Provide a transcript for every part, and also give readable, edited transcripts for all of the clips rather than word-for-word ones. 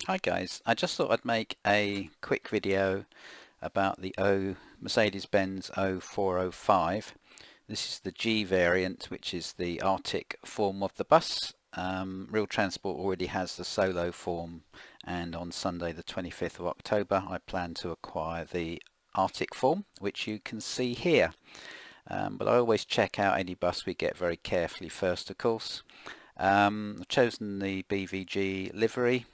Hi guys, I just thought I'd make a quick video about the Mercedes-Benz O405. This is the G variant, which is the Arctic form of the bus. Real Transport already has the Solo form, and on Sunday the 25th of October I plan to acquire the Arctic form, which you can see here. But I always check out any bus we get very carefully first, of course. I've chosen the BVG livery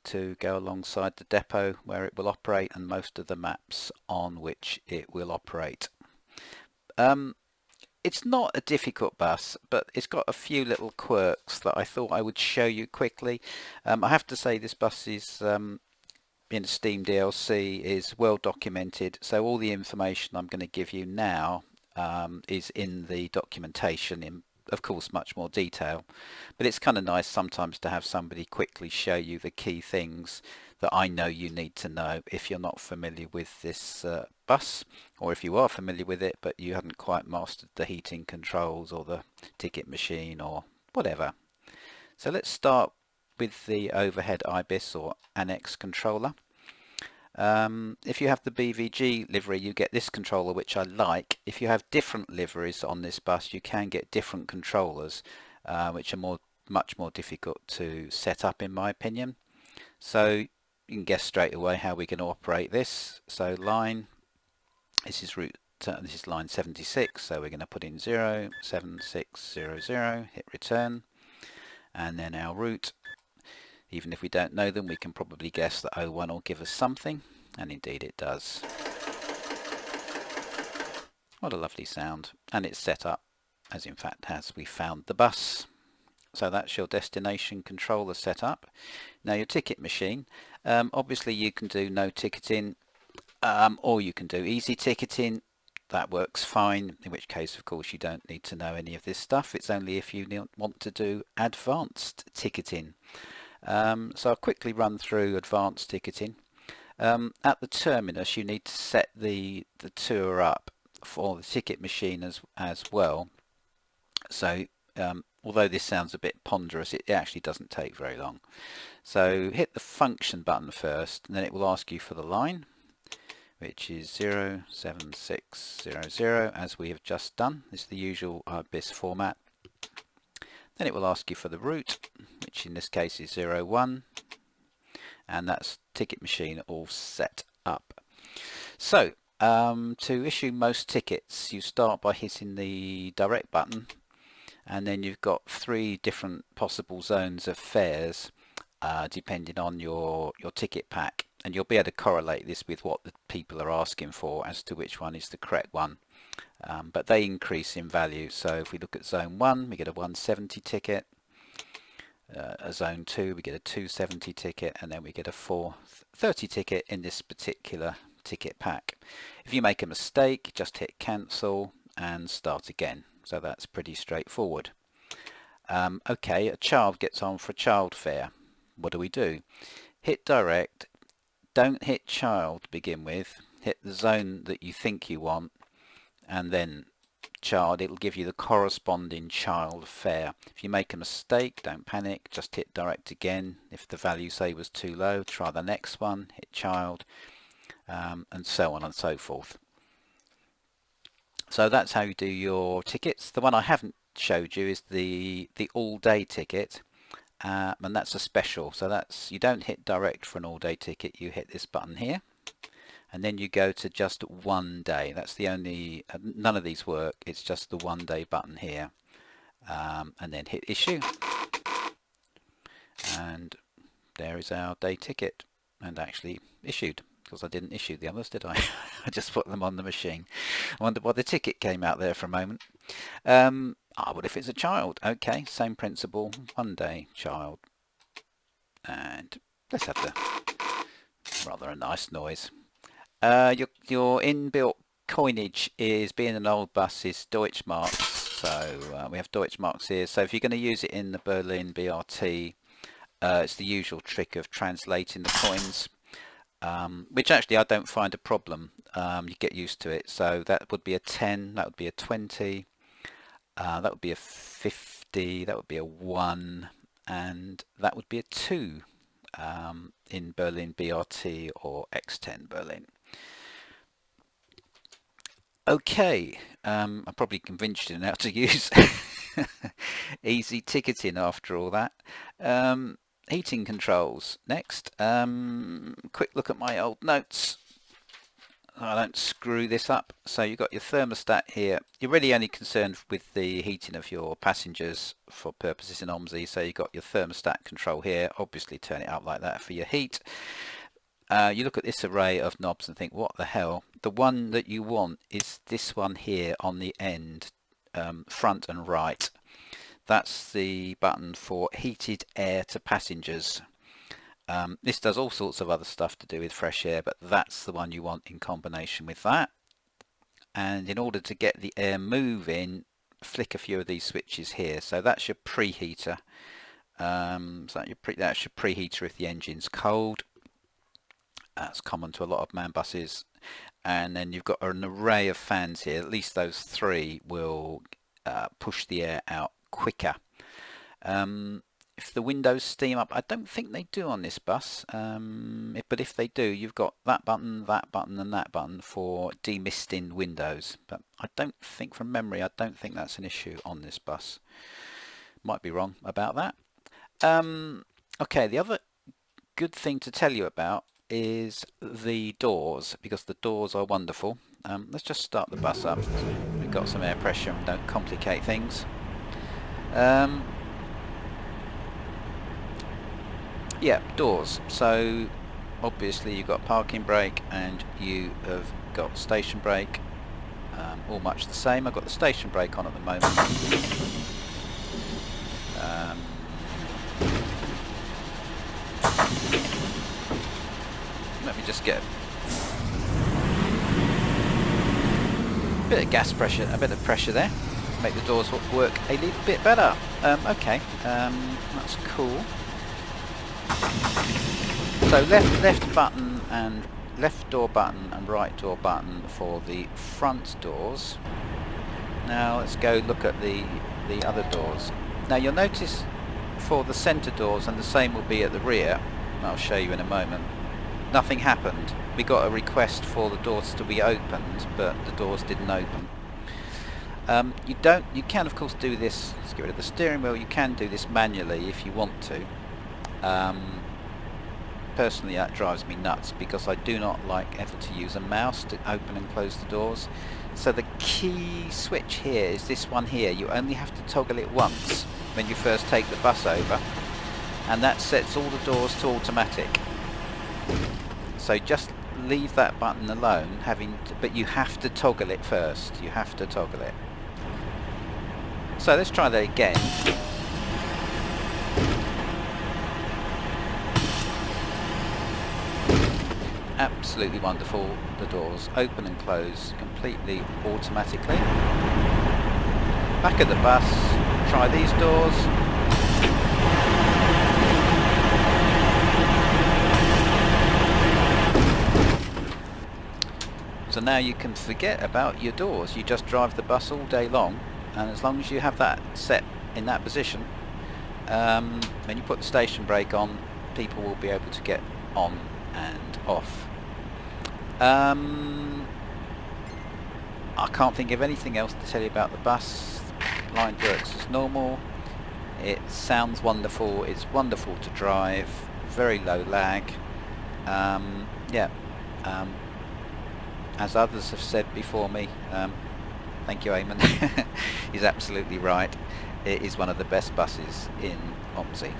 to go alongside the depot where it will operate and most of the maps on which it will operate. It's not a difficult bus, but it's got a few little quirks that I thought I would show you quickly. I have to say this bus is in Steam DLC is well documented, so all the information I'm going to give you now is in the documentation in, of course, much more detail, but it's kind of nice sometimes to have somebody quickly show you the key things that I know you need to know if you're not familiar with this bus, or if you are familiar with it but you haven't quite mastered the heating controls or the ticket machine or whatever. So let's start with the overhead IBIS or Annax controller. If you have the BVG livery, you get this controller, which I like. If you have different liveries on this bus, you can get different controllers, which are much more difficult to set up in my opinion. So you can guess straight away how we're going to operate this. So line, this is line 76, so we're going to put in 07600, hit return, and then our route. Even if we don't know them, we can probably guess that 01 will give us something, and indeed it does. What a lovely sound. And it's set up as in fact as we found the bus. So that's your destination controller set up. Now your ticket machine, obviously you can do no ticketing, or you can do easy ticketing. That works fine, in which case of course you don't need to know any of this stuff. It's only if you want to do advanced ticketing. So I'll quickly run through advanced ticketing. At the terminus you need to set the tour up for the ticket machine as well. So although this sounds a bit ponderous, it actually doesn't take very long. So hit the function button first, and then it will ask you for the line, which is 07600, as we have just done. This is the usual IBIS format. Then it will ask you for the route, which in this case is 01, and that's ticket machine all set up. So to issue most tickets, you start by hitting the direct button, and then you've got 3 different possible zones of fares depending on your ticket pack, and you'll be able to correlate this with what the people are asking for as to which one is the correct one. But they increase in value. So if we look at zone 1, we get a 170 ticket, a zone 2 we get a 270 ticket, and then we get a 430 ticket in this particular ticket pack. If you make a mistake, just hit cancel and start again. So that's pretty straightforward. Okay, a child gets on for a child fare. What do? Hit direct, don't hit child to begin with, hit the zone that you think you want, and then child. It'll give you the corresponding child fare. If you make a mistake, don't panic, just hit direct again. If the value, say, was too low, try the next one, hit child, and so on and so forth. So that's how you do your tickets. The one I haven't showed you is the all-day ticket, and that's a special. So that's, you don't hit direct for an all-day ticket, you hit this button here, and then you go to just 1 day. That's the only, none of these work, it's just the 1 day button here, and then hit issue, and there is our day ticket, and actually issued, because I didn't issue the others, did I? I just put them on the machine. I wonder why the ticket came out there for a moment. What if it's a child? Okay, same principle, 1 day child, and let's have the rather a nice noise. Your inbuilt coinage is, being an old bus, is Deutschmarks. So we have Deutschmarks here. So if you're going to use it in the Berlin BRT, it's the usual trick of translating the coins, which actually I don't find a problem. You get used to it. So that would be a 10, that would be a 20, that would be a 50, that would be a 1, and that would be a 2. in Berlin BRT or X10 Berlin. Okay, I probably convinced you now to use easy ticketing after all that. Heating controls next. Quick look at my old notes. I don't screw this up. So you've got your thermostat here. You're really only concerned with the heating of your passengers for purposes in OMSI. So you've got your thermostat control here. Obviously turn it up like that for your heat. You look at this array of knobs and think, what the hell? The one that you want is this one here on the end, front and right. That's the button for heated air to passengers. This does all sorts of other stuff to do with fresh air, but that's the one you want in combination with that. And in order to get the air moving, flick a few of these switches here. So that's your preheater. That's your preheater if the engine's cold. That's common to a lot of man buses. And then you've got an array of fans here. At least those three will push the air out quicker. If the windows steam up, I don't think they do on this bus, but if they do, you've got that button, and that button for demisting windows. But I don't think, from memory, I don't think that's an issue on this bus. Might be wrong about that. Okay, the other good thing to tell you about is the doors, because the doors are wonderful. Let's just start the bus up. We've got some air pressure and don't complicate things. Yeah, doors. So obviously you've got parking brake and you have got station brake, all much the same. I've got the station brake on at the moment. Let me just get a bit of gas pressure, a bit of pressure there, make the doors work a little bit better. Okay, that's cool. So left button and left door button and right door button for the front doors. Now let's go look at the other doors. Now you'll notice for the centre doors, and the same will be at the rear, I'll show you in a moment, nothing happened. We got a request for the doors to be opened, but the doors didn't open. You can of course do this, let's get rid of the steering wheel, you can do this manually if you want to. Personally that drives me nuts because I do not like ever to use a mouse to open and close the doors. So the key switch here is this one here. You only have to toggle it once when you first take the bus over, and that sets all the doors to automatic. So just leave that button alone, but you have to toggle it first. You have to toggle it. So let's try that again. Absolutely wonderful. The doors open and close completely automatically. Back of the bus, try these doors. So now you can forget about your doors. You just drive the bus all day long, and as long as you have that set in that position, when you put the station brake on, people will be able to get on and off. I can't think of anything else to tell you about the bus. The line works as normal. It sounds wonderful. It's wonderful to drive. Very low lag. As others have said before me, thank you, Eamon. He's absolutely right. It is one of the best buses in OMSI.